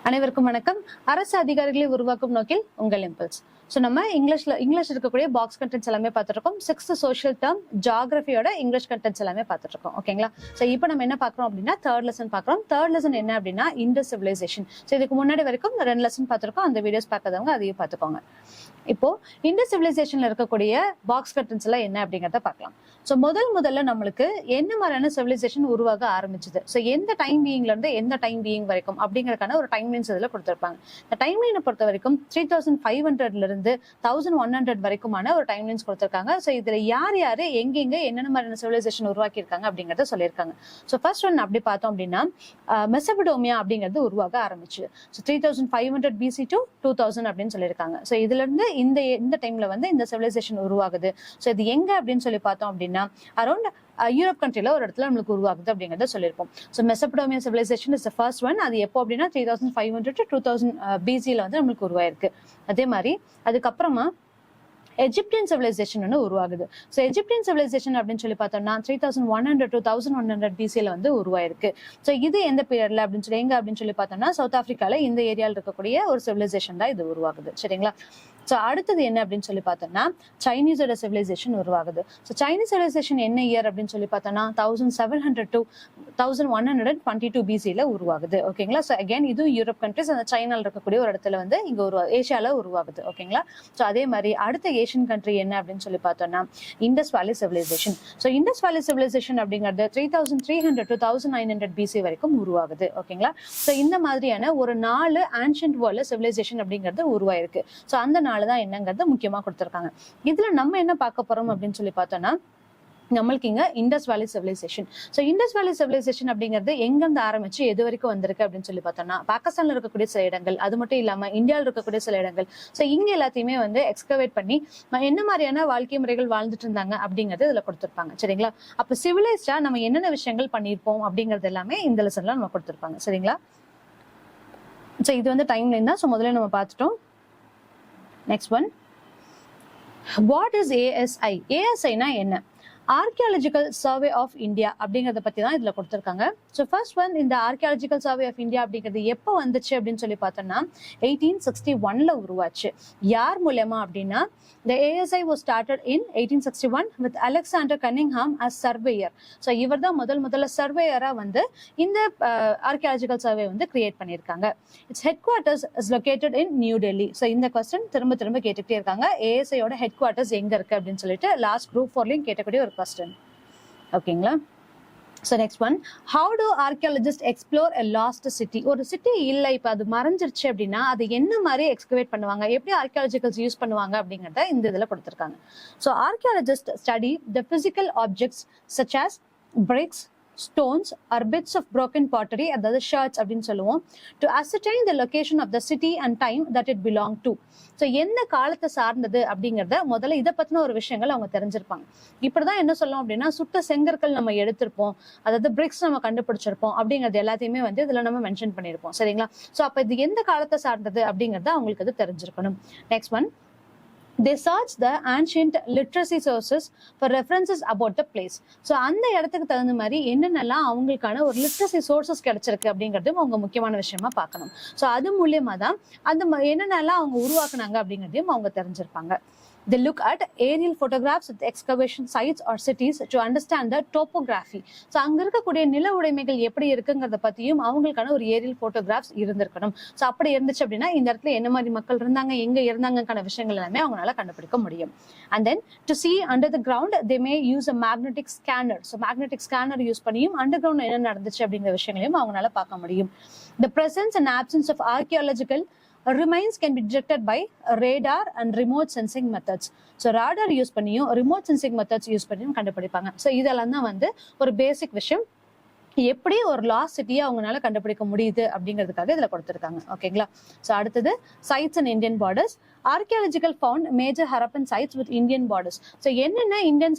அனைவருக்கும் வணக்கம். அரசு அதிகாரிகளை உருவாக்கும் நோக்கில் உங்கள் இம்பல்ஸ். ஸோ நம்ம இங்கிலீஷ் இருக்கக்கூடிய பாக்ஸ் கண்டென்ட்ஸ் எல்லாமே பார்த்துருக்கோம். 6th சோஷியல் டேர்ம் ஜியாகிரபியோட இங்கிலீஷ் கண்டென்ட்ஸ் எல்லாமே பார்த்துருக்கோம். ஓகேங்களா? ஸோ இப்போ நம்ம என்ன பார்க்குறோம் அப்படின்னா தேர்ட் லெசன் பார்க்குறோம். தேர்ட் லெசன் என்ன அப்படின்னா இண்டஸ் சிவிலைசேஷன். ஸோ இதுக்கு முன்னாடி வரைக்கும் 2 லெசன் பார்த்துருக்கோம். அந்த வீடியோஸ் பார்க்காதவங்க அதையும் பார்த்துக்கோங்க. இப்போ இண்டஸ் சிவிலைசேஷன்ல இருக்கக்கூடிய பாக்ஸ் கண்டென்ட்ஸ் எல்லாம் என்ன அப்படிங்கிறத பார்க்கலாம். ஸோ முதல்ல நம்மளுக்கு என்ன மாதிரியான சிவிலைசேஷன் உருவாக ஆரம்பிச்சது, ஸோ எந்த டைம் பீயிங்ல இருந்து எந்த டைம் பீயிங் வரைக்கும் அப்படிங்கறதுக்கான ஒரு டைம் லைன்ஸ் இதுல கொடுத்திருப்பாங்க. இந்த டைம் லைனை பொறுத்த வரைக்கும் 3500ல இருந்து 1100 வரைக்குமான ஒரு டைம் லைன்ஸ் கொடுத்திருக்காங்க. ஸோ இதுல யார் யாரு எங்கெங்க என்னென்ன மாதிரியான சிவிலைசேஷன் உருவாக்கியிருக்காங்க அப்படிங்கறத சொல்லியிருக்காங்க. ஸோ ஃபர்ஸ்ட் ஒன் அப்படி பார்த்தோம் அப்படின்னா மெசபடோமியா அப்படிங்கிறது உருவாக ஆரம்பிச்சு. ஸோ 3500 BC to 2000 அப்படின்னு சொல்லியிருக்காங்க. ஸோ இதுல இருந்து இந்த டைம்ல வந்து இந்த சிவிலைசேஷன் உருவாகுது. ஸோ இது எங்க அப்படின்னு சொல்லி பார்த்தோம் அப்படின்னா அரௌண்ட் யூரோப் கண்ட்ரில ஒரு இடத்துல நம்மளுக்கு உருவாகுது அப்படிங்கறத சொல்லியிருப்போம். So Mesopotamia civilization is the first one. அது எப்போ அப்படின்னா 3500 to 2000 BC-ல வந்து நம்மளுக்கு உருவாயிருக்கு. அதே மாதிரி அதுக்கப்புறமா எஜிப்தியன் சிவிலைசேஷன் ஒன்று உருவாகுது. ஸோ எஜிப்தியன் சிவிலைசேஷன் அப்படின்னு சொல்லி பார்த்தோம்னா 3100 to 1100 BC-ல வந்து உருவாயிருக்கு. ஸோ இது எந்த பீரியட்ல அப்படின்னு சொல்லி எங்க அப்படின்னு சொல்லி பார்த்தோம்னா சவுத் ஆப்பிரிக்கால இந்த ஏரியாவில் இருக்கக்கூடிய ஒரு சிவிலைசேஷன் தான் இது உருவாகுது. சரிங்களா? ஸோ அடுத்தது என்ன அப்படின்னு சொல்லி பார்த்தோம்னா சைனீஸோட சிவிலைசேஷன் உருவாகுது. ஸோ சைனீஸ் சிவிலைசேஷன் என்ன இயர் அப்படின்னு சொல்லி பார்த்தோம்னா 1700 to 1122 BC-ல உருவாகுது. ஓகேங்களா? ஸோ அகேன் இதுவும் யூரோப் கண்ட்ரிஸ் அந்த சைனால இருக்கக்கூடிய ஒரு இடத்துல வந்து இங்க ஏஷியால உருவாகுது. ஓகேங்களா? ஸோ அதே மாதிரி அடுத்த ஏஷியன் கண்ட்ரி என்ன அப்படின்னு சொல்லி பார்த்தோம்னா Indies valley civilisation. So Indus valley civilisation அப்படிங்கிறது 3300 to 1900 BC வரைக்கும் உருவாகுது. ஓகேங்களா? ஸோ இந்த மாதிரியான ஒரு 4 ஆன்ஷியன்ட் வேர்ல்ட் சிவிலைசேஷன் அப்படிங்கிறது உருவாயிருக்கு. ஸோ அந்த தான் என்னங்கிறது முக்கியமா கொடுத்திருக்காங்க. இதுல நம்ம என்ன பார்க்க போறோம் அப்படின்னு சொல்லி பார்த்தோம்னா நம்மளுக்கு இங்க Indies valley civilisation. So Indus valley civilisation அப்படிங்கிறது எங்க இருந்து ஆரம்பிச்சு எது வரைக்கும் வந்திருக்கு அப்படின்னு சொல்லி பார்த்தோம்னா பாகிஸ்தான்ல இருக்கக்கூடிய சில இடங்கள், அது மட்டும் இல்லாம இந்தியாவில் இருக்கக்கூடிய சில இடங்கள், ஸோ இங்க எல்லாத்தையுமே வந்து எக்ஸ்கவேட் பண்ணி என்ன மாதிரியான வாழ்க்கை முறைகள் வாழ்ந்துட்டு இருந்தாங்க அப்படிங்கறது இதுல கொடுத்திருப்பாங்க. சரிங்களா? அப்ப சிவிலைஸ்டா நம்ம என்னென்ன விஷயங்கள் பண்ணியிருப்போம் அப்படிங்கிறது எல்லாமே இந்த லெசன்ல நம்ம கொடுத்திருப்பாங்க. சரிங்களா? ஸோ இது வந்து டைம் லைன் தான். ஸோ முதல்ல நம்ம பார்த்துட்டோம். Next one, what is ASI? ASI-னா என்ன? ஆர்கியாலஜிக்கல் சர்வே ஆஃப் இந்தியா அப்படிங்கறத பத்தி தான் இதுல கொடுத்திருக்காங்க. ஸோ ஃபர்ஸ்ட் வந்து இந்த ஆர்கியாலஜிக்கல் சர்வே ஆஃப் இந்தியா அப்படிங்கிறது எப்போ வந்துச்சு அப்படின்னு சொல்லி பார்த்தோம்னா 1861ல உருவாச்சு. யார் மூலமா அப்படின்னா the ASI was started in 1861 with Alexander Cunningham as surveyor. So இவர் தான் முதல்ல சர்வேயரா வந்து இந்த ஆர்கியாலஜிக்கல் சர்வே வந்து கிரியேட் பண்ணியிருக்காங்க. It's head quarters is located in new Delhi. So இந்த கொஸ்டின் திரும்ப கேட்டுக்கிட்டே இருக்காங்க. ASI-யோட ஹெட் குவார்ட்டர்ஸ் எங்க இருக்கு அப்படின்னு சொல்லிட்டு லாஸ்ட் குரூப் 4லயும் கேட்டக்கூடிய ஒரு question. ஓகேங்களா? So next one, how do archaeologists explore a lost city? ஒரு சிட்டி இல்ல, இப்ப அது மறைஞ்சிருச்சு அப்படின்னா அது என்ன மாதிரி எக்ஸ்கவேட் பண்ணுவாங்க, எப்படி ஆர்கியாலஜிக்கல்ஸ் யூஸ் பண்ணுவாங்க அப்படிங்கறத இந்த இதுல கொடுத்திருக்காங்க. So archaeologists study the physical objects such as bricks, stones or bits of broken pottery, அதாவது shards அப்படின்னு சொல்லுவோம், to ascertain the location of the city and time that it belonged to. So எந்த காலத்தை சார்ந்தது அப்படிங்கறத முதல்ல இதை பத்தின ஒரு விஷயங்கள் அவங்க தெரிஞ்சிருப்பாங்க. இப்படிதான் என்ன சொல்லுவோம் அப்படின்னா சுட்ட செங்கற்கள் நம்ம எடுத்திருப்போம், அதாவது பிரிக்ஸ் நம்ம கண்டுபிடிச்சிருப்போம் அப்படிங்கறது எல்லாத்தையுமே வந்து இதுல நம்ம மென்ஷன் பண்ணிருப்போம். சரிங்களா? ஸோ அப்ப இது எந்த காலத்தை சார்ந்தது அப்படிங்கறத அவங்களுக்கு அது தெரிஞ்சிருக்கணும். Next one, they search the ancient literacy sources for references about the place. So அந்த இடத்துக்கு தகுந்த மாதிரி என்னென்னலாம் அவங்களுக்கான ஒரு லிட்ரஸி சோர்சஸ் கிடைச்சிருக்கு அப்படிங்கிறதையும் அவங்க முக்கியமான விஷயமா பார்க்கணும். ஸோ அது மூலியமா தான் அந்த என்னென்னலாம் அவங்க உருவாக்குனாங்க அப்படிங்கிறதையும் அவங்க தெரிஞ்சிருப்பாங்க. They look at aerial photographs at excavation sites or cities to understand the topography. So அங்க இருக்கக்கூடிய நில உடைமைகள் எப்படி இருக்குங்கிறத பத்தியும் அவங்களுக்கான ஒரு ஏரியல் போட்டோகிராஃப்ஸ் இருந்திருக்கணும். ஸோ அப்படி இருந்துச்சு அப்படின்னா இந்த இடத்துல என்ன மாதிரி மக்கள் இருந்தாங்க, எங்க இருந்தாங்கக்கான விஷயங்கள் எல்லாமே அவங்களால கண்டுபிடிக்க முடியும். And then to see under the ground they may use a magnetic scanner. So magnetic scanner use பண்ணியும் அண்டர் கிரவுண்ட் என்ன நடந்துச்சு அப்படிங்கிற விஷயங்களையும் அவங்களால பார்க்க முடியும். The presence and absence of archaeological remains can be detected by radar and remote sensing methods. So radar use பண்ணியும் remote sensing methods use பண்ணியும் கண்டுபிடிப்பாங்க. ஸோ இதெல்லாம் தான் வந்து ஒரு பேசிக் விஷயம், எப்படி ஒரு லாஸ்ட் சிட்டியை அவங்களால கண்டுபிடிக்க முடியுது அப்படிங்கிறதுக்காக இதுல கொடுத்திருக்காங்க. ஓகேங்களா? ஸோ அடுத்தது sites and Indian borders. Archaeological found major Harappan sites with Indian borders. So என்னென்ன இந்தியன்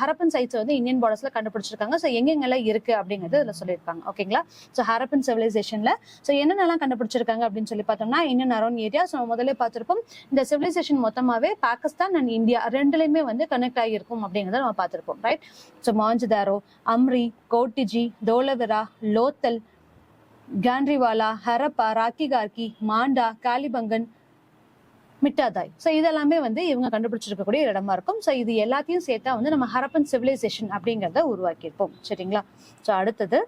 ஹரப்பன் சைட்ஸ் வந்து இந்தியன் பார்டர்ஸ்ல கண்டுபிடிச்சிருக்காங்க, ஸோ எங்கெங்கெல்லாம் இருக்கு அப்படிங்கிறது இதுல சொல்லியிருக்காங்க. ஓகேங்களா? ஸோ ஹரப்பன் சிவிலைசேஷன்ல ஸோ என்னென்னலாம் கண்டுபிடிச்சிருக்காங்க அப்படின்னு சொல்லி பார்த்தோம்னா இந்தியன் அரௌண்ட் ஏரியா. ஸோ முதல்ல பார்த்திருப்போம் இந்த சிவிலைசேஷன் மொத்தமாவே பாகிஸ்தான் அண்ட் இந்தியா ரெண்டுலையுமே வந்து கனெக்ட் ஆகியிருக்கும் அப்படிங்கிறத நம்ம பார்த்திருப்போம். ரைட்? ஸோ மாஞ்சதாரோ, அம்ரி, கோட்டிஜி, தோலவரா, லோத்தல், கேண்ட்ரிவாலா, ஹரப்பா, ராக்கி கார்கி, மாண்டா, காலிபங்கன், மிட்டாதாய். ஸோ இதெல்லாமே வந்து இவங்க கண்டுபிடிச்சிருக்கக்கூடிய இடமா இருக்கும். ஸோ இது எல்லாத்தையும் சேர்த்தா வந்து நம்ம ஹரப்பன் சிவிலைசேஷன் அப்படிங்கிறத உருவாக்கியிருப்போம். சரிங்களா? ஸோ அடுத்தது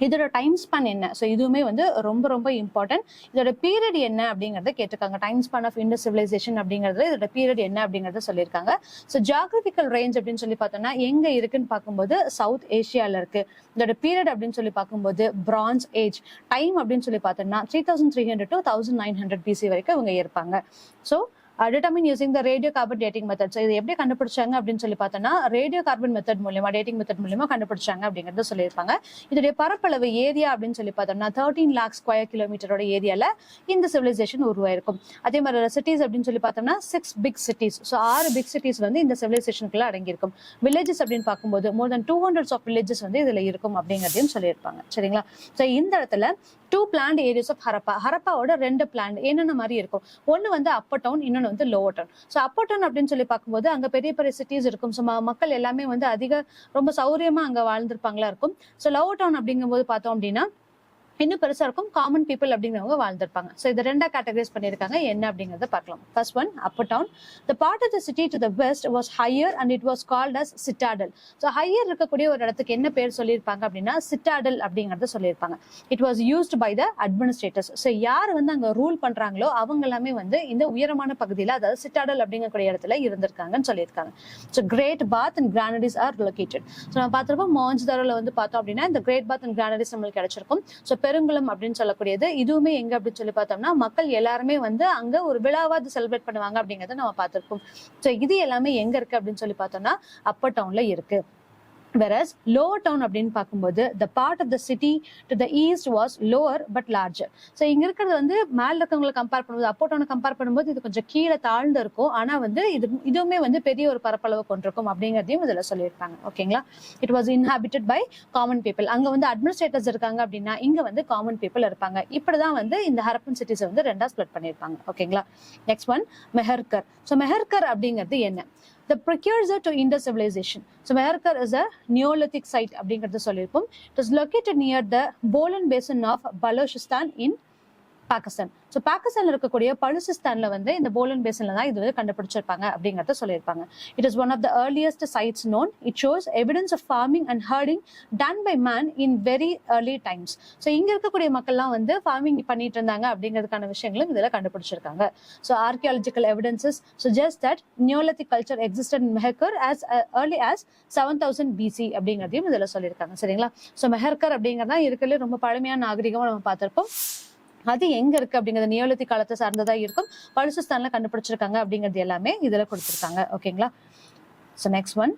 இதோட டைம் ஸ்பேன் என்ன? ஸோ இதுவுமே வந்து ரொம்ப ரொம்ப இம்பார்ட்டன்ட். இதோட பீரியட் என்ன அப்படிங்கறத கேட்டிருக்காங்க. Time span of Indus civilization அப்படிங்கறது இதோட பீரியட் என்ன அப்படிங்கறத சொல்லியிருக்காங்க. ஸோ ஜியாகிரபிக்கல் ரேஞ்ச் அப்படின்னு சொல்லி பார்த்தோம்னா எங்க இருக்குன்னு பார்க்கும்போது சவுத் ஏஷியால இருக்கு. இதோட பீரியட் அப்படின்னு சொல்லி பார்க்கும்போது பிரான்ஸ் ஏஜ். டைம் அப்படின்னு சொல்லி பார்த்தோம்னா 3300 to 1900 BC வரைக்கும் இவங்க இருப்பாங்க. So determine using the radio carbon dating method. So இது எப்படி கண்டுபிடிச்சாங்க அப்படின்னு சொல்லி பார்த்தோம்னா ரேடியோ கார்பன் மெத்தட் மூலமா டேட்டிங் மெத்தட் மூலமா கண்டுபிடிச்சாங்க அப்படிங்கறத சொல்லியிருப்பாங்க. இதோட பரப்பளவு ஏரியா அப்படின்னு சொல்லி பார்த்தோம்னா 13 lakh ஸ்கொயர் கிலோமீட்டரோட ஏரியால இந்த சிவிலைசேஷன் உருவாயிருக்கும். அதே மாதிரி சிட்டிஸ் அப்படின்னு சொல்லி பார்த்தோம்னா 6 big cities. So 6 big cities வந்து இந்த சிவிலைசேஷனுக்குள்ள அடங்கியிருக்கும். வில்லேஜஸ் அப்படின்னு பார்க்கும்போது more than 200 of villages வந்து இதுல இருக்கும் அப்படிங்கறதையும் சொல்லியிருப்பாங்க. சரிங்களா? ஸோ இந்த இடத்துல 2 planned areas of ஹரப்பா. ஹரப்பாவோட 2 பிளான்ட் என்னென்ன மாதிரி இருக்கும். ஒன்னு வந்து அப்பர் டவுன், இன்னொன்னு வந்து lower town. So upper town அப்படின்னு சொல்லி பார்க்கும்போது அங்க பெரிய பெரிய சிட்டிஸ் இருக்கும். ஸோ மக்கள் எல்லாமே வந்து ரொம்ப சௌரியமா அங்க வாழ்ந்திருப்பாங்களா இருக்கும். ஸோ லோவர் டவுன் அப்படிங்கும்போது பார்த்தோம் அப்படின்னா இன்னும் பெருசா இருக்கும். காமன் பீப்புள் அப்படிங்கிறவங்க வாழ்ந்திருப்பாங்க. ஸோ இதை 2 கேட்டகரைஸ் பண்ணியிருக்காங்க. என்ன அப்படிங்கறத பார்க்கலாம். First one upper town. The part of the city to the west was higher and it was called as citadel. So higher இருக்கக்கூடிய ஒரு இடத்துக்கு என்ன பேர் சொல்லியிருப்பாங்க அப்படின்னா சிட்டாடல் அப்படிங்கறத சொல்லியிருப்பாங்க. It was used by the administrators. So யார் வந்து அங்க ரூல் பண்றாங்களோ அவங்க எல்லாமே வந்து இந்த உயரமான பகுதியில், அதாவது சிட்டாடல் அப்படிங்கக்கூடிய இடத்துல இருந்திருக்காங்கன்னு சொல்லியிருக்காங்க. So great bath and granaries are located. So நம்ம பார்த்திருப்போம் மோஹஞ்சதாரோல வந்து பார்த்தோம் அப்படின்னா இந்த கிரேட் பாத் அண்ட் கிரானரிஸ் நம்மளுக்கு கிடைச்சிருக்கும். ஸோ பெருங்குளம் அப்படின்னு சொல்லக்கூடியது இதுவுமே எங்க அப்படின்னு சொல்லி பார்த்தோம்னா மக்கள் எல்லாருமே வந்து அங்க ஒரு விழாவாது செலிப்ரேட் பண்ணுவாங்க அப்படிங்கறத நம்ம பார்த்திருக்கோம். சோ இது எல்லாமே எங்க இருக்கு அப்படின்னு சொல்லி பார்த்தோம்னா அப்பர் டவுன்ல இருக்கு. Whereas lower town அப்படின்னு பார்க்கும்போது the part of the city to the east was lower but larger. So இங்க இருக்கிறது வந்து மேல இருக்கவங்களை கம்பேர் பண்ணும்போது அப்பர் டவுனை கம்பேர் பண்ணும்போது இது கொஞ்சம் கீழே தாழ்ந்து இருக்கும். ஆனா வந்து இதுவுமே வந்து பெரிய ஒரு பரப்பளவு கொண்டிருக்கும் அப்படிங்கறதையும் இதுல சொல்லியிருப்பாங்க. ஓகேங்களா? It was inhabited by common people. அங்க வந்து அட்மினிஸ்ட்ரேட்டர்ஸ் இருக்காங்க அப்படின்னா இங்க வந்து காமன் பீப்புள் இருப்பாங்க. இப்படிதான் வந்து இந்த ஹரப்பன் சிட்டிஸ் வந்து 2ஆ ஸ்ப்ளிட் பண்ணிருப்பாங்க. ஓகேங்களா? Next one Mehrgarh. So Mehrgarh அப்படிங்கிறது என்ன? The precursor to Indus civilization. So Meherkar is a Neolithic site அப்படிங்கறது சொல்லியிருப்போம். It is located near the Bolan basin of Balochistan in Pakistan. So பாகிஸ்தான்ல இருக்கக்கூடிய பலுசிஸ்தான்ல வந்து இந்த போலன் பேசன்ல தான் இது வந்து கண்டுபிடிச்சிருப்பாங்க அப்படிங்கறத சொல்லியிருப்பாங்க. It is one of the earliest sites known. It shows evidence of farming and herding done by man in very early times. So இங்க இருக்கக்கூடிய மக்கள்லாம் வந்து ஃபார்மிங் பண்ணிட்டு இருந்தாங்க அப்படிங்கிறதுக்கான விஷயங்களும் இதுல கண்டுபிடிச்சிருக்காங்க. So archaeological evidences suggest that Neolithic culture existed in Meherkar as early as 7000 BC அப்படிங்கறதையும் இதுல சொல்லியிருக்காங்க. சரிங்களா? ஸோ மெஹர்கர் அப்படிங்கறதா இருக்கிறதுல ரொம்ப பழமையான நாகரிகமா நம்ம பார்த்திருப்போம். அது எங்க இருக்கு அப்படிங்கிறது நியோலித்திக் காலத்தை சார்ந்ததா இருக்கும். பலுசிஸ்தான்ல கண்டுபிடிச்சிருக்காங்க அப்படிங்கிறது எல்லாமே இதுல கொடுத்திருக்காங்க. ஓகேங்களா? So next one.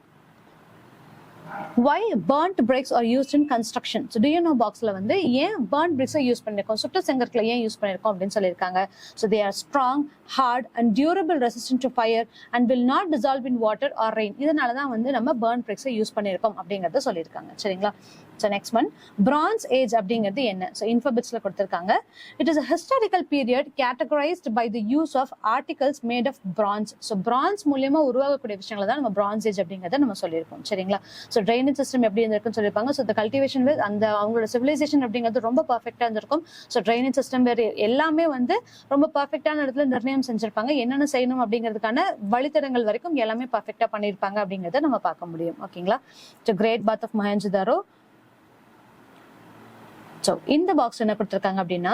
Why burnt bricks are used in construction? So do you know boxல வந்து ஏன் burnt bricks யூஸ் பண்ணிருக்கோம், சுட்ட செங்கற்களை ஏன் யூஸ் பண்ணிருக்கோம் அப்படின்னு சொல்லியிருக்காங்க. So they are strong, hard and durable, resistant to fire and will not dissolve in water or rain. இதனால தான் வந்து நம்ம burnt bricks யூஸ் பண்ணிருக்கோம் அப்படிங்கறத சொல்லியிருக்காங்க. சரிங்களா? So next one, Bronze Age அப்படிங்கிறது என்ன? So infobitsல கொடுத்திருக்காங்க. It is a historical period categorized by the use of articles made of bronze. So bronze மூலமா உருவாகக்கூடிய விஷயங்களை தான் நம்ம Bronze Age அப்படிங்கறத நம்ம சொல்லியிருக்கோம். சரிங்களா? So drainage system எப்படி இருந்திருக்குன்னு சொல்லியிருப்பாங்க. So the cultivation with அந்த அவங்களோட civilization அப்படிங்கிறது ரொம்ப பர்ஃபெக்டா இருந்திருக்கும். So drainage system வேற எல்லாமே வந்து ரொம்ப பர்ஃபெக்டான இடத்துல நிர்ணயம் செஞ்சிருப்பாங்க. என்னென்ன செய்யணும் அப்படிங்கிறதுக்கான வழித்தடங்கள் வரைக்கும் எல்லாமே பர்ஃபெக்டா பண்ணியிருப்பாங்க அப்படிங்கறத நம்ம பார்க்க முடியும். ஓகேங்களா? So Great Bath of Mohenjo-daro. So in the box என்ன கொடுத்திருக்காங்க அப்படின்னா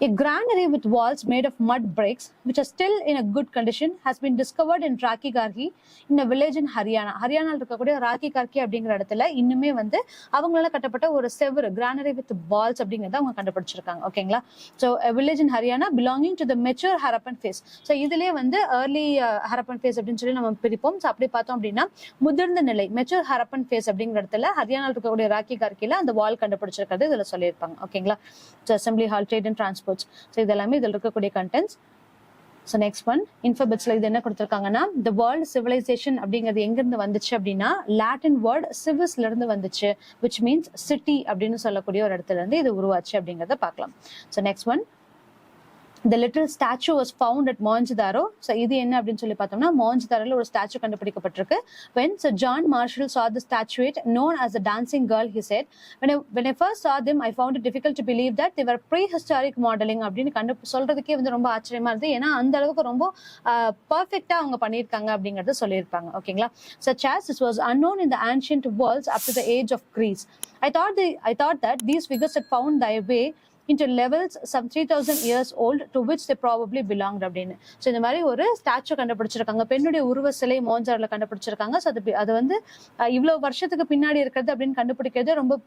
a granary with walls made of mud bricks which are still in a good condition has been discovered in Rakhi Garhi in a village in Haryana. ஹரியானால இருக்கக்கூடிய ராக்கி கார்கி அப்படிங்கிற இடத்துல இன்னுமே வந்து அவங்களால கட்டப்பட்ட ஒரு செவரு granary with walls அப்படிங்கறத அவங்க கண்டுபிடிச்சிருக்காங்க. ஓகேங்களா? So a village in Haryana belonging to the mature Harappan phase. So இதுலயே வந்து early Harappan phase அப்படின்னு சொல்லி நம்ம பிரிப்போம். So அப்படி பார்த்தோம் அப்படின்னா முதிர்ந்த நிலை mature Harappan phase அப்படிங்கிற இடத்துல ஹரியானால இருக்கக்கூடிய ராக்கி கார்கில அந்த வால் கண்டுபிடிச்சிருக்கிறது இதுல சொல்லியிருப்பாங்க. ஓகேங்களா? So assembly, hall, trade and transports. So இதெல்லாமே இதுல இருக்கக்கூடிய contents. So next one, infobitsல இது என்ன கொடுத்திருக்காங்கன்னா the world civilization அப்படிங்கிறது எங்க இருந்து வந்துச்சு அப்படின்னா Latin word civisல இருந்து வந்துச்சு, which means city அப்படின்னு சொல்லக்கூடிய ஒரு இடத்துல இருந்து இது உருவாச்சு அப்படிங்கறத பார்க்கலாம். So next one, The little statue was found at Mohenjo-daro. So இது என்ன அப்படின்னு சொல்லி பார்த்தோம்னா மோஹன்ஜதாரோல ஒரு statue கண்டுபிடிக்கப்பட்டிருக்கு. When Sir John Marshall saw the statuette known as the dancing girl, he said, when I first saw them, I found it difficult to believe that they were prehistoric modeling அப்படின்னு சொல்றதுக்கே வந்து ரொம்ப ஆச்சரியமா இருந்தது. ஏன்னா அந்த அளவுக்கு ரொம்ப பர்ஃபெக்டா அவங்க பண்ணியிருக்காங்க அப்படிங்கறத சொல்லியிருப்பாங்க. ஓகேங்களா? Such as this was unknown in the ancient worlds up to the age of Greece. I thought that these figures had found their way into levels some 3000 years old to which they probably belonged அப்படின்னு. So இந்த மாதிரி ஒரு statue கண்டுபிடிச்சிருக்காங்க, பெண்ணுடைய உருவ சிலை மோஹன்ஜதாரோல கண்டுபிடிச்சிருக்காங்க. So அது வந்து இவ்வளவு வருஷத்துக்கு பின்னாடி இருக்கிறது அப்படின்னு கண்டுபிடிக்கிறது ரொம்ப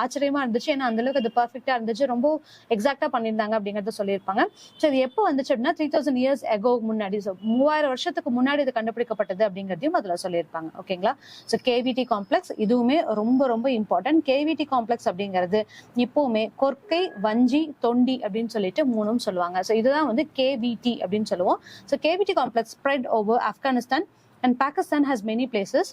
ஆச்சரியமா இருந்துச்சு. ஏன்னா அந்த அளவுக்கு அது பர்ஃபெக்டா இருந்துச்சு, ரொம்ப எக்ஸாக்டா பண்ணியிருந்தாங்க அப்படிங்கறத சொல்லியிருப்பாங்க. ஸோ இது எப்போ வந்துச்சு அப்படின்னா 3000 years ago முன்னாடி, 3000 வருஷத்துக்கு முன்னாடி இது கண்டுபிடிக்கப்பட்டது அப்படிங்கிறதையும் அதுல சொல்லியிருப்பாங்க. ஓகேங்களா? ஸோ கேவிடி காம்ப்ளெக்ஸ் இதுவுமே ரொம்ப ரொம்ப இம்பார்ட்டன்ட். கேவிடி காம்ப்ளெக்ஸ் அப்படிங்கிறது இப்பவுமே கொர்க்கை, வஞ்சி, தொண்டி அப்படின்னு சொல்லிட்டு மூணும் சொல்லுவாங்க. ஸோ இதுதான் வந்து கேவிடி அப்படின்னு சொல்லுவோம். So cavity complex spread over Afghanistan and Pakistan has many places.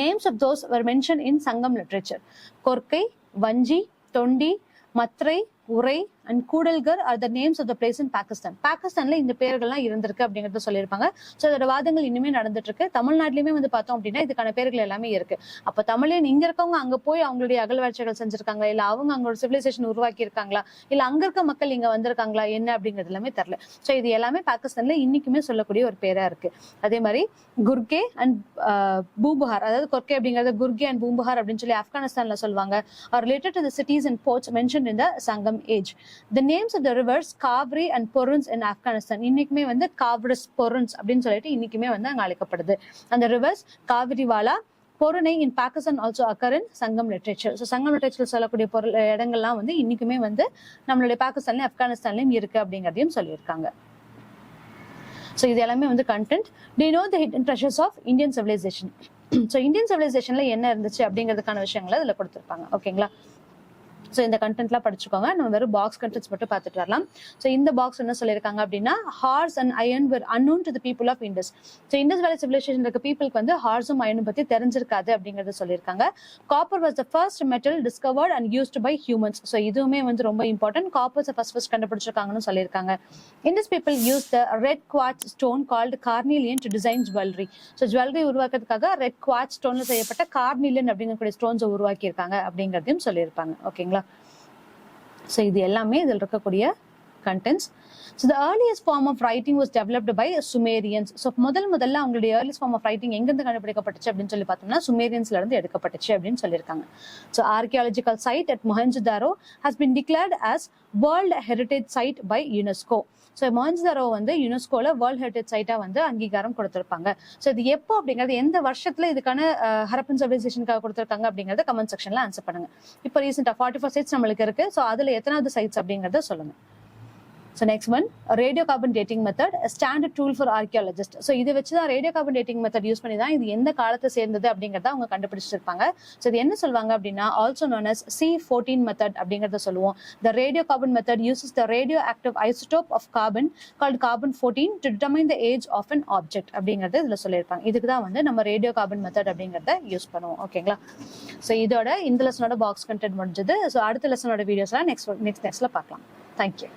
Names of those were mentioned in Sangam literature. Korkai, Vanji, Tondi, Matrai, Urai and Kudalgar are the names of the place in Pakistan. பாகிஸ்தான்ல இந்த பேர்கள்லாம் இருந்திருக்கு அப்படிங்கறத சொல்லியிருப்பாங்க. So அதோட வாதங்கள் இனிமே நடந்துட்டு இருக்கு. தமிழ்நாட்டிலுமே வந்து பார்த்தோம் அப்படின்னா இதுக்கான பேர்கள் எல்லாமே இருக்கு. அப்ப தமிழன் இங்க இருக்கவங்க அங்க போய் அவங்களுடைய அகழ்வாய்ச்சிகள் செஞ்சிருக்காங்களா, இல்ல அவங்க அவங்களோட சிவிலைசேஷன் உருவாக்கி இருக்காங்களா, இல்ல அங்க இருக்க மக்கள் இங்க வந்திருக்காங்களா என்ன அப்படிங்கிறது எல்லாமே தெரியல. ஸோ இது எல்லாமே பாகிஸ்தான்ல இன்னைக்குமே சொல்லக்கூடிய ஒரு பேரா இருக்கு. அதே மாதிரி குர்கே அண்ட் பூம்புகார், அதாவது கொர்கே அப்படிங்கறது குர்கே அண்ட் பூம்புகார் அப்படின்னு சொல்லி ஆப்கானிஸ்தான்ல சொல்லுவாங்க. Are related to the cities and ports mentioned in the Sangam age. The names of the rivers Kavri and Purunz in Afghanistan இன்னைக்குமே வந்து காவ்ரிஸ், பொருன்ஸ் அப்படின்னு சொல்லிட்டு இன்னைக்குமே வந்து அங்க அழைக்கப்படுது. அந்த ரிவர்ஸ் காவிரிவாலா, Porunai in Pakistan also occur in Sangam literature. So Sangam literature சொல்லக்கூடிய இடங்கள்லாம் வந்து இன்னைக்குமே வந்து நம்மளுடைய பாகிஸ்தான்லயும் ஆப்கானிஸ்தான்லயும் இருக்கு அப்படிங்கறதையும் சொல்லியிருக்காங்க. So இது எல்லாமே வந்து content. Do you know the hidden treasures of Indian civilization? So Indian civilizationல என்ன இருந்துச்சு அப்படிங்கிறதுக்கான விஷயங்களை இதுல கொடுத்திருப்பாங்க. ஓகேங்களா? ஸோ இந்த கண்டென்ட்லாம் படிச்சுக்கோங்க. நம்ம வெறும் பாக்ஸ் கண்டென்ட்ஸ் மட்டும் பார்த்துட்டு வரலாம். ஸோ இந்த பாக்ஸ் என்ன சொல்லியிருக்காங்க அப்படின்னா horse and iron were unknown to the people of Indus. So Indus valley civilisation இருக்க பீப்புளுக்கு வந்து ஹார்ஸும் அயனும் பத்தி தெரிஞ்சிருக்காது அப்படிங்கறத சொல்லியிருக்காங்க. Copper was the first metal discovered and used by humans. So இதுவுமே வந்து ரொம்ப இம்பார்ட்டன்ட். காப்பர்ஸ் ஃபர்ஸ்ட் கண்டுபிடிச்சிருக்காங்கன்னு சொல்லியிருக்காங்க. Indus people use the red quartz stone called carnelian to design jewellery. So jewellery உருவாக்குறதுக்காக ரெட் குவார்ட்ஸ் ஸ்டோன்ல செய்யப்பட்ட கார்னிலியன் அப்படிங்கக்கூடிய ஸ்டோன்ஸை உருவாக்கி இருக்காங்க அப்படிங்கறதையும் சொல்லியிருப்பாங்க. ஓகேங்களா? So இது எல்லாமே இதில் இருக்கக்கூடிய contents. So the earliest form of writing was developed by Sumerians. So முதல்ல அவங்களுடைய earliest form of writing எங்கிருந்து கண்டுபிடிக்கப்பட்டுச்சு அப்படின்னு சொல்லி பார்த்தோம்னா சுமேரியன்ஸ்ல இருந்து எடுக்கப்பட்டுச்சு அப்படின்னு சொல்லியிருக்காங்க. So archaeological site at Mohenjo-daro has been declared as World Heritage Site by UNESCO. So Mohenjodaro வந்து யுனெஸ்கோல வேர்ல்ட் ஹெரிட்டேஜ் சைட்டா வந்து அங்கீகாரம் கொடுத்திருப்பாங்க. ஸோ இது எப்போ அப்படிங்கிறது, எந்த வருஷத்துல இதுக்கான ஹரப்பன் சிவிலைசேஷனுக்காக கொடுத்திருக்காங்க அப்படிங்கறத கமெண்ட் செக்ஷன்ல ஆன்சர் பண்ணுங்க. இப்போ ரீசெண்டா 44 சைட்ஸ் நம்மளுக்கு இருக்கு. ஸோ அதுல எத்தனாவது சைட்ஸ் அப்படிங்கறத சொல்லுங்க. So next one, radio carbon dating method, standard tool for archaeologist. So இதை வச்சுதான் radio carbon dating method use பண்ணி தான் இது எந்த காலத்தை சேர்ந்தது அப்படிங்கறத அவங்க கண்டுபிடிச்சிருப்பாங்க. ஸோ இது என்ன சொல்லுவாங்க அப்படின்னா also known as C14 method அப்படிங்கறத சொல்லுவோம். The radio carbon method uses the radioactive isotope of carbon called carbon 14 to determine the age of an object அப்படிங்கறது இதுல சொல்லியிருப்பாங்க. இதுக்கு தான் வந்து நம்ம ரேடியோ கார்பன் மெத்தட் அப்படிங்கறத யூஸ் பண்ணுவோம். ஓகேங்களா? ஸோ இதோட இந்த லெசனோட பாக்ஸ் கண்டென்ட் முடிஞ்சது. ஸோ அடுத்த லெசனோட வீடியோஸ்லாம் நெக்ஸ்ட்ல பார்க்கலாம். தேங்க்யூ.